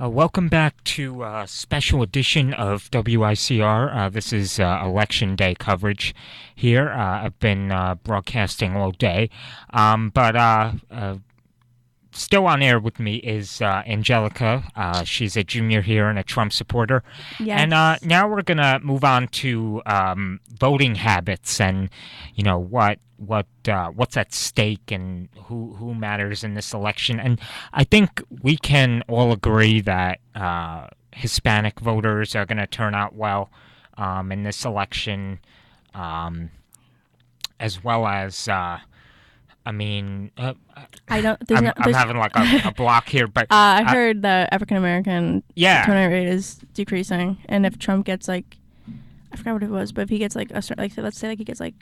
Welcome back to a special edition of WICR. This is election day coverage here. I've been broadcasting all day, but still on air with me is Angelica. She's a junior here and a Trump supporter. And Yes. now we're gonna move on to voting habits and what's at stake and who matters in this election. And I think we can all agree that Hispanic voters are gonna turn out well in this election, um, as well as. I mean, I don't. There's I'm not. I'm There's. having like a block here, but I uh, heard the African American yeah, turnout rate is decreasing, and if Trump gets like, I forgot what it was, but if he gets like a certain, like let's say like he gets like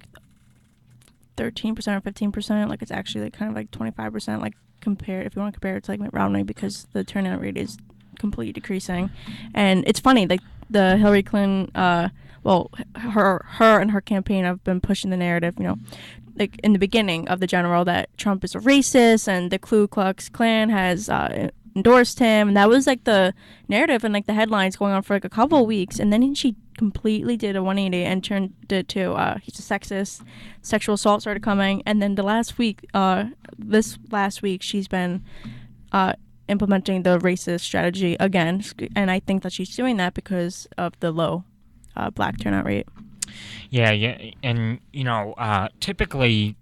13% or 15%, like it's actually like kind of like 25%, like compared if you want to compare it to like Mitt Romney, because the turnout rate is completely decreasing. And it's funny, like the Hillary Clinton, well, her and her campaign have been pushing the narrative, like in the beginning of the general, that Trump is a racist and the Ku Klux Klan has endorsed him, and that was like the narrative and like the headlines going on for like a couple of weeks, and then she completely did a 180 and turned it to he's a sexist, sexual assault started coming, and then this last week she's been implementing the racist strategy again, and I think that she's doing that because of the low black turnout rate. yeah, and typically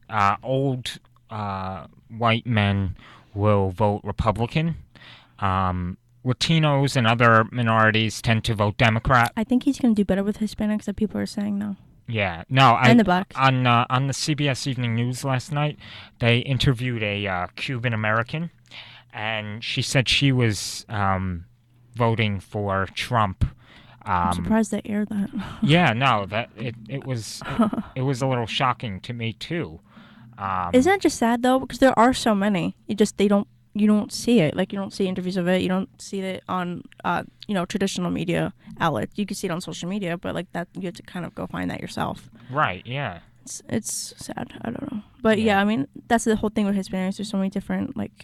old white men will vote Republican. Latinos and other minorities tend to vote Democrat. I think he's going to do better with Hispanics than people are saying now, Yeah, no, and I the blacks. on the CBS Evening News last night, they interviewed a Cuban American, and she said she was voting for Trump. I'm Um, surprised they aired that. yeah, no, that it was a little shocking to me too. Isn't Um, that just sad though? Because there are so many. You don't see it. Like you don't see interviews of it. You don't see it on traditional media outlets. You can see it on social media, but like that you have to kind of go find that yourself. right, yeah, It's sad. I don't know. But yeah. yeah, I mean that's the whole thing with Hispanics. There's so many different like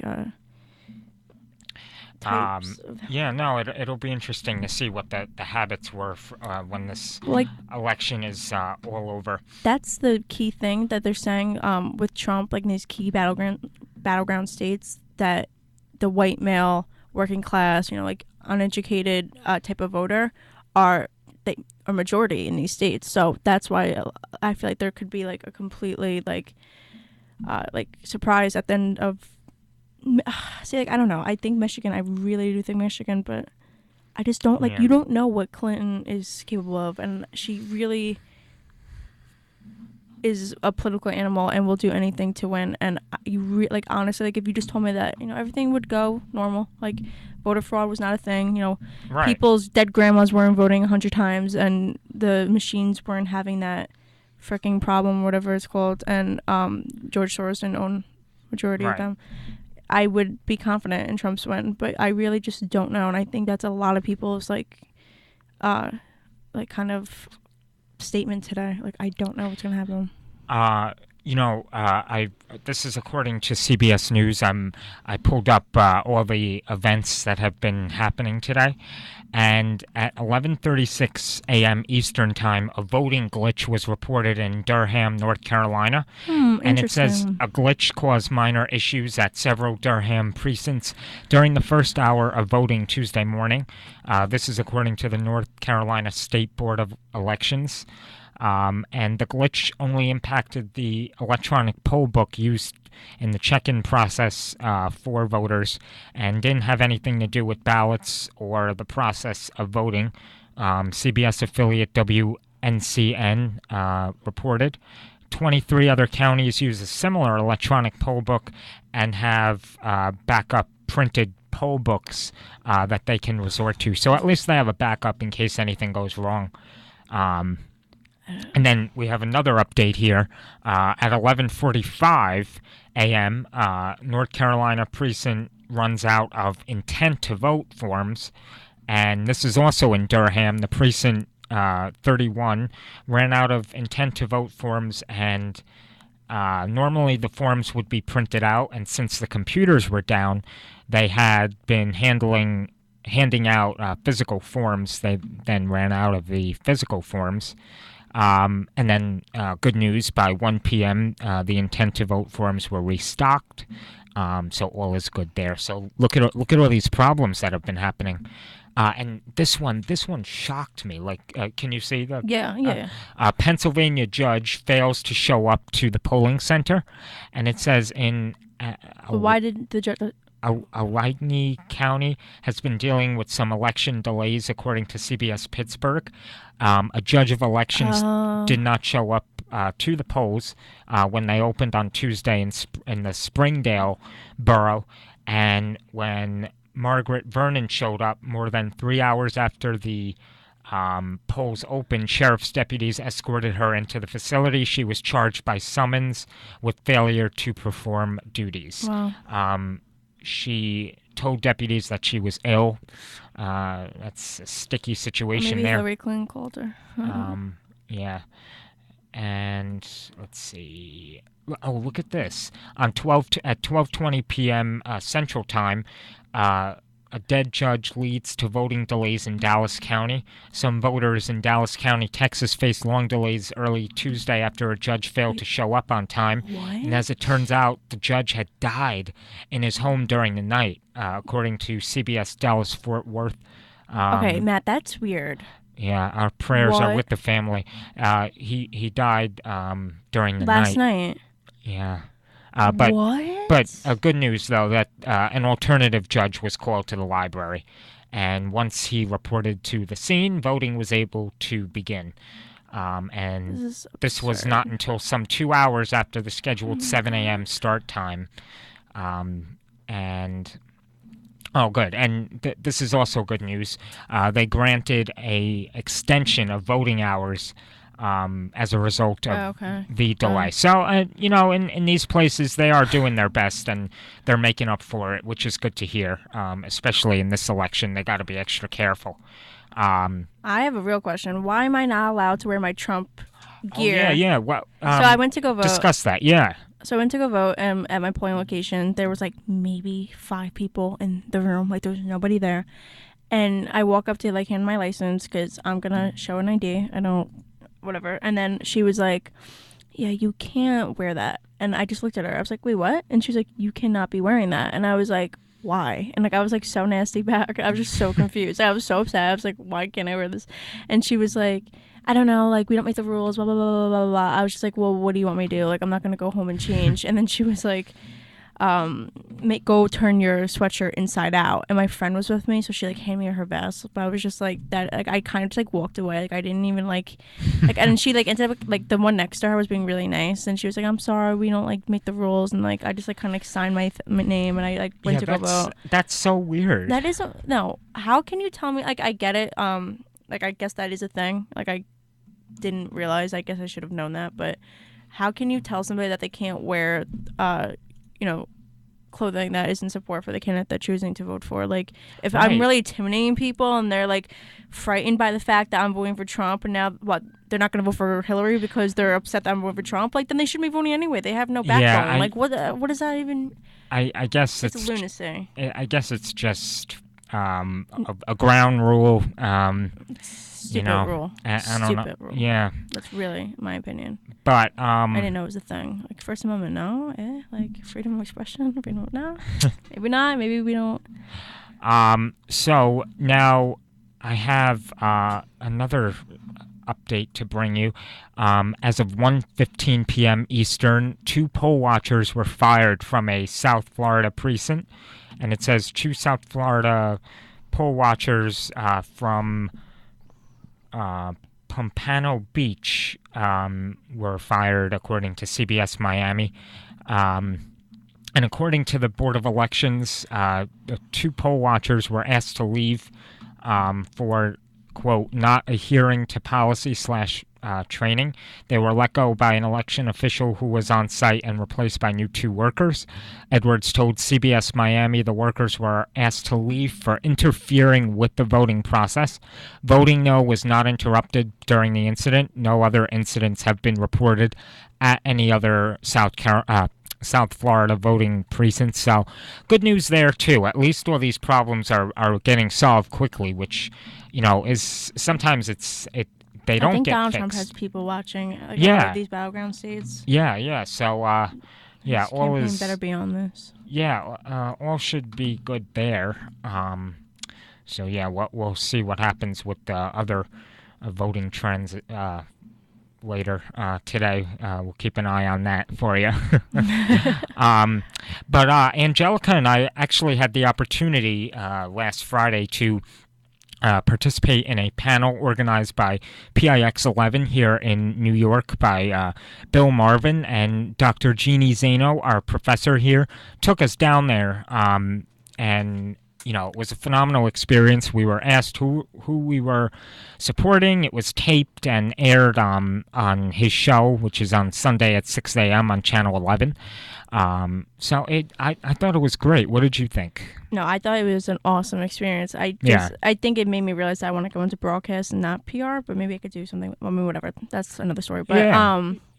types of, Yeah, no, it'll be interesting to see what the habits were when this like, election is all over. that's the key thing that they're saying with Trump, like in these key battleground states, that the white male working class, like uneducated type of voter are they are majority in these states. So that's why I feel like there could be like a completely like surprise at the end of. See, like I don't know. I think Michigan. I really do think Michigan, but I just don't like. Yeah, You don't know what Clinton is capable of, and she really is a political animal and will do anything to win. And like honestly, like if you just told me that everything would go normal, like voter fraud was not a thing, right, people's dead grandmas weren't voting 100 times, and the machines weren't having that freaking problem, whatever it's called, and George Soros didn't own majority of right. them. I would be confident in Trump's win, but I really just don't know, and I think that's a lot of people's uh, kind of statement today. Like I don't know what's gonna happen. Uh, I this is according to CBS News. I pulled up all the events that have been happening today, and at 11:36 a.m. Eastern Time, a voting glitch was reported in Durham, North Carolina, and it says Interesting. a glitch caused minor issues at several Durham precincts during the first hour of voting Tuesday morning. This is according to the North Carolina State Board of Elections. And the glitch only impacted the electronic poll book used in the check-in process for voters and didn't have anything to do with ballots or the process of voting. CBS affiliate WNCN reported. 23 other counties use a similar electronic poll book and have backup printed poll books that they can resort to. So at least they have a backup in case anything goes wrong. Um, and then we have another update here at 11:45 a.m. North Carolina precinct runs out of intent to vote forms, and this is also in Durham. The precinct 31 ran out of intent to vote forms, and normally the forms would be printed out, and since the computers were down, they had been handling handing out physical forms. They then ran out of the physical forms. And then, good news, by 1 p.m., the intent to vote forms were restocked. So all is good there. So look at all these problems that have been happening. And this one shocked me. Like, can you see the? Yeah, yeah. Pennsylvania judge fails to show up to the polling center, and it says in. But why did the judge? Allegheny County has been dealing with some election delays, according to CBS Pittsburgh. A judge of elections did not show up to the polls when they opened on Tuesday in the Springdale borough, and when Margaret Vernon showed up more than 3 hours after the polls opened, sheriff's deputies escorted her into the facility. She was charged by summons with failure to perform duties. Wow. She told deputies that she was ill. That's a sticky situation Maybe there. Hillary Clinton called her. Yeah. And let's see. Oh, look at this. At 12:20 p.m. Central Time, a dead judge leads to voting delays in Dallas County. Some voters in Dallas County, Texas, faced long delays early Tuesday after a judge failed to show up on time. What? And as it turns out, the judge had died in his home during the night, according to CBS Dallas Fort Worth. Okay, Matt, that's weird. Yeah, our prayers are What? with the family. He died during the Last night. night. Yeah. What? But good news, though, that an alternative judge was called to the library. And once he reported to the scene, voting was able to begin. And this was not until some 2 hours after the scheduled 7 a.m. start time. Oh, good. And this is also good news. They granted a extension of voting hours as a result of the delay. So, in these places, they are doing their best, and they're making up for it, which is good to hear, especially in this election. They got to be extra careful. I have a real question. Why am I not allowed to wear my Trump gear? Oh, yeah. Well, so I went to go vote. Discuss that, yeah. So I went to go vote, and at my polling location, there was like maybe 5 people in the room. Like, there was nobody there. And I walk up to, like, hand my license because I'm going to show an ID. I don't, whatever. And then she was like, yeah, you can't wear that. And I just looked at her. I was like, wait, what? And she was like, you cannot be wearing that. And I was like, why? And, like, I was, like, so nasty back. I was just so confused. I was so upset. I was like, why can't I wear this? And she was like, I don't know, like, we don't make the rules, blah, blah, blah, blah, blah, blah. I was just like, well, what do you want me to do? Like, I'm not going to go home and change. And then she was like, go turn your sweatshirt inside out. And my friend was with me, so she, like, handed me her vest. But I was just like, that, like, I kind of just, like, walked away. Like, I didn't even, like, and she, like, ended up, like, the one next to her was being really nice. And she was like, I'm sorry, we don't, like, make the rules. And, like, I just, like, kind of, like, signed my name, and I, like, went to go vote. That's so weird. That is, no, how can you tell me, like, I get it, like, I guess that is a thing. Like, I didn't realize. I guess I should have known that. But how can you tell somebody that they can't wear, clothing that is in support for the candidate they're choosing to vote for? Like, if I'm really intimidating people and they're, like, frightened by the fact that I'm voting for Trump, and now they're not going to vote for Hillary because they're upset that I'm voting for Trump, like, then they shouldn't be voting anyway. They have no backbone. Like, what does that even? I guess it's lunacy. I guess it's just a ground rule. Stupid rule. I don't know. Rule. Yeah. That's really my opinion. But I didn't know it was a thing. Like, First Amendment, no. Like, freedom of expression, no. Maybe not. Maybe we don't. So now I have another update to bring you. As of 1:15 p.m. Eastern, 2 poll watchers were fired from a South Florida precinct, and it says 2 South Florida poll watchers from Pompano Beach were fired, according to CBS Miami. And according to the Board of Elections, the 2 poll watchers were asked to leave for, quote, not adhering to policy / training. They were let go by an election official who was on site and replaced by new 2 workers. Edwards told CBS Miami the workers were asked to leave for interfering with the voting process. Voting, though, was not interrupted during the incident. No other incidents have been reported at any other South Florida voting precincts. So, good news there too. At least all these problems are getting solved quickly, which, is sometimes they I don't think get Donald Trump has fixed. people watching like a lot of Yeah, these battleground states. yeah. So, yeah, His all campaign better is be on this. yeah, all should be good there. So yeah, we'll see what happens with the other voting trends later today. We'll keep an eye on that for you. um, but Angelica and I actually had the opportunity last Friday to participate in a panel organized by PIX 11 here in New York by Bill Marvin and Dr. Jeannie Zano, our professor here, took us down there. And it was a phenomenal experience. We were asked who we were supporting. It was taped and aired on his show, which is on Sunday at 6 a.m. on Channel 11. So I thought it was great. What did you think? No, I thought it was an awesome experience. Yeah. I think it made me realize that I want to go into broadcast and not PR, but maybe I could do something. I mean, whatever. That's another story. But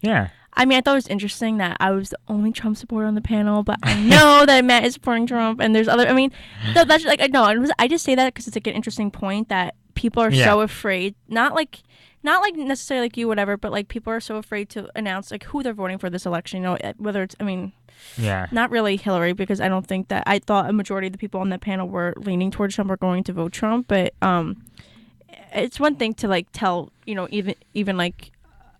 Yeah. I mean, I thought it was interesting that I was the only Trump supporter on the panel, but I know that Matt is supporting Trump, and there's other. I mean, that's like no. I just say that because it's like an interesting point that people are so afraid. Not like necessarily like you, whatever, but like people are so afraid to announce like who they're voting for this election. Whether it's. I mean. Yeah. Not really Hillary, because I don't think that. I thought a majority of the people on that panel were leaning towards Trump or going to vote Trump, but it's one thing to like tell even like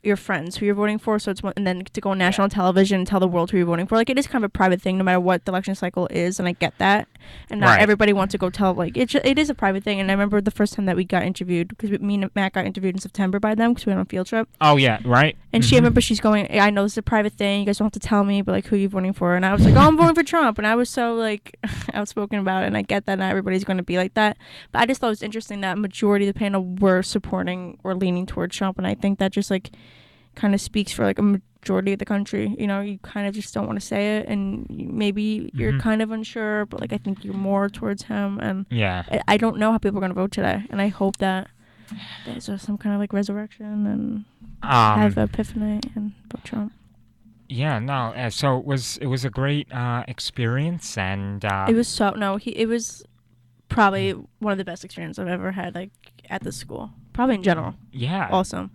your friends who you're voting for, so it's one, and then to go on national television and tell the world who you're voting for. Like, it is kind of a private thing no matter what the election cycle is, and I get that, and not everybody wants to go tell, like, it is a private thing. And I remember the first time that we got interviewed, because me and Matt got interviewed in September by them because we went on a field trip. Oh yeah, right. And I remember she's going, I know this is a private thing, you guys don't have to tell me, but like, who are you voting for? And I was like, oh, I'm voting for Trump. And I was so like outspoken about it, and I get that not everybody's going to be like that, but I just thought it was interesting that majority of the panel were supporting or leaning towards Trump. And I think that just like kind of speaks for like a majority of the country. You kind of just don't want to say it, and maybe you're kind of unsure, but like I think you're more towards him. And I don't know how people are going to vote today, and I hope that there's some kind of like resurrection and have epiphany and vote Trump. Yeah, no. So it was a great experience, and it was it was probably one of the best experiences I've ever had, like at the school, probably in general. Yeah, awesome.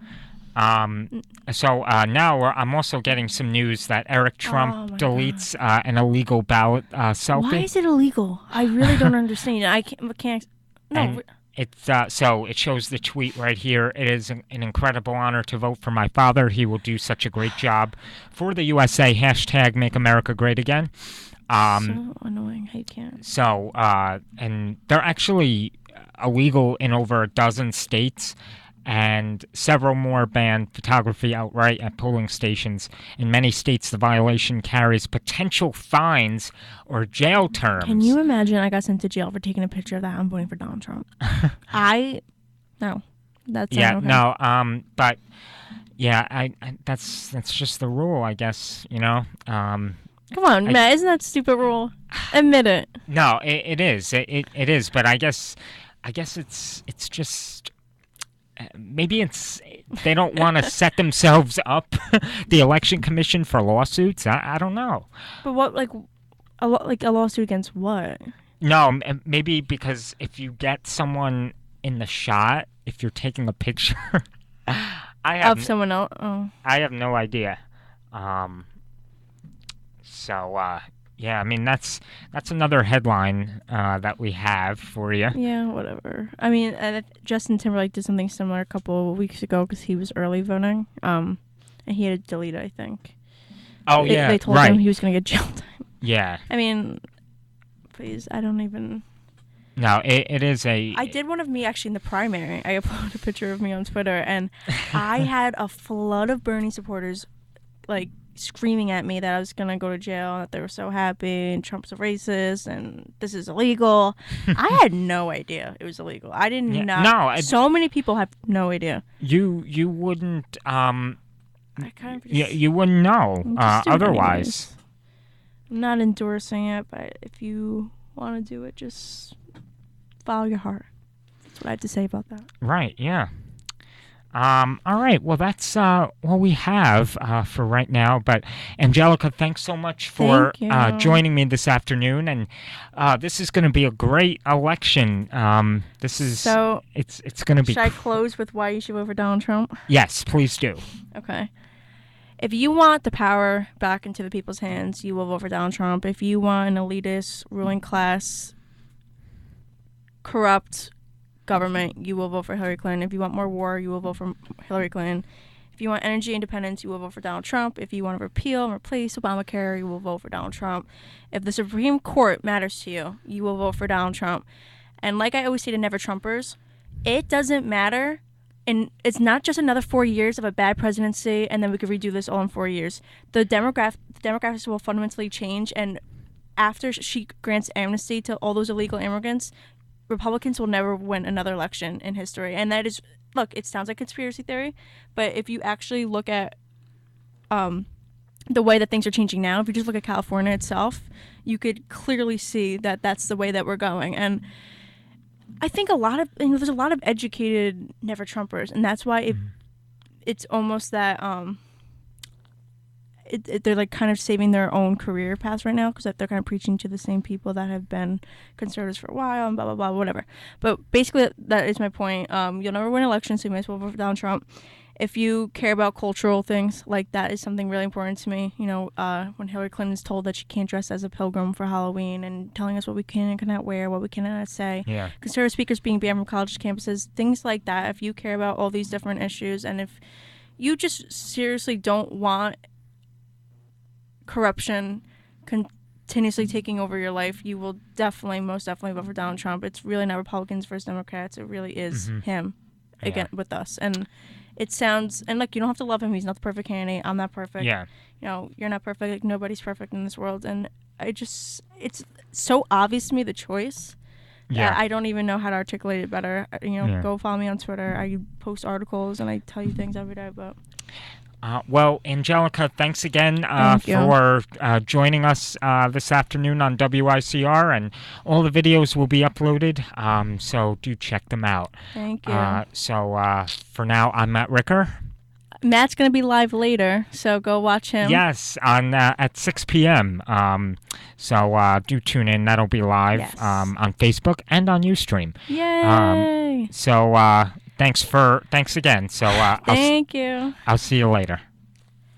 So now I'm also getting some news that Eric Trump deletes an illegal ballot selfie. Why is it illegal? I really don't understand. I can't. No. And it's so it shows the tweet right here. It is an incredible honor to vote for my father. He will do such a great job for the USA. # Make America Great Again. So annoying. How you can't. So and they're actually illegal in over a dozen states, and several more ban photography outright at polling stations. In many states, the violation carries potential fines or jail terms. Can you imagine I got sent to jail for taking a picture of that? I'm voting for Donald Trump. No. That's yeah, okay. no, but yeah, I that's just the rule, I guess, Come on, Matt, isn't that a stupid rule? Admit it. No, it is. It is, but I guess it's just maybe they don't want to set themselves up, the election commission, for lawsuits. I don't know. But what, like a lawsuit against what? No, maybe because if you get someone in the shot, if you're taking a picture, of someone else. Oh. I have no idea. So yeah, I mean that's another headline that we have for you. Yeah, whatever. I mean, Justin Timberlake did something similar a couple of weeks ago because he was early voting, and he had to delete it, I think. Oh yeah, they told him he was gonna get jail time. Yeah. I mean, please, I don't even. No, it is a. I did one of me actually in the primary. I uploaded a picture of me on Twitter, and I had a flood of Bernie supporters, like, screaming at me that I was gonna go to jail, that they were so happy, and Trump's a racist, and this is illegal. I had no idea it was illegal. I didn't know. No, so many people have no idea. You wouldn't. I kind of. You wouldn't know. Otherwise. I'm not endorsing it, but if you want to do it, just follow your heart. That's what I have to say about that. Right. Yeah. All right. Well, that's all we have for right now. But Angelica, thanks so much for Thank you. joining me this afternoon. And this is going to be a great election. This is So, it's going to be. should I close with why you should vote for Donald Trump? Yes, please do. Okay. If you want the power back into the people's hands, you will vote for Donald Trump. If you want an elitist, ruling class, corrupt government, you will vote for Hillary Clinton. If you want more war, you will vote for Hillary Clinton. If you want energy independence, you will vote for Donald Trump. If you want to repeal and replace Obamacare, you will vote for Donald Trump. If the Supreme Court matters to you, you will vote for Donald Trump. And like I always say to Never Trumpers, it doesn't matter. And it's not just another 4 years of a bad presidency, and then we could redo this all in 4 years. The demographics will fundamentally change, and after she grants amnesty to all those illegal immigrants, Republicans will never win another election in history. And that is, look, it sounds like conspiracy theory, but if you actually look at the way that things are changing now, if you just look at California itself, you could clearly see that that's the way that we're going. And I think there's a lot of educated Never Trumpers, and that's why it's almost that they're like kind of saving their own career paths right now, because they're kind of preaching to the same people that have been conservatives for a while and blah blah blah, whatever. But basically, that is my point. You'll never win elections, so you might as well vote for Donald Trump. If you care about cultural things, like that is something really important to me. When Hillary Clinton is told that she can't dress as a pilgrim for Halloween, and telling us what we can and cannot wear, what we cannot say. Yeah. Conservative speakers being banned from college campuses, things like that. If you care about all these different issues, and if you just seriously don't want corruption continuously taking over your life, you will most definitely vote for Donald Trump. It's really not Republicans versus Democrats. It really is him again with us. And it sounds, and look, you don't have to love him. He's not the perfect candidate. I'm not perfect. Yeah. You're not perfect. Like, nobody's perfect in this world. And it's so obvious to me, the choice. Yeah. I don't even know how to articulate it better. Go follow me on Twitter. I post articles and I tell you things every day. But well, Angelica, thanks again Thank you. for joining us this afternoon on WICR, and all the videos will be uploaded, so do check them out. Thank you. So for now, I'm Matt Ricker. Matt's going to be live later, so go watch him. Yes, on at 6 p.m. So do tune in. That'll be live on Facebook and on Ustream. Yay! So thanks again. So Thank you. I'll see you later.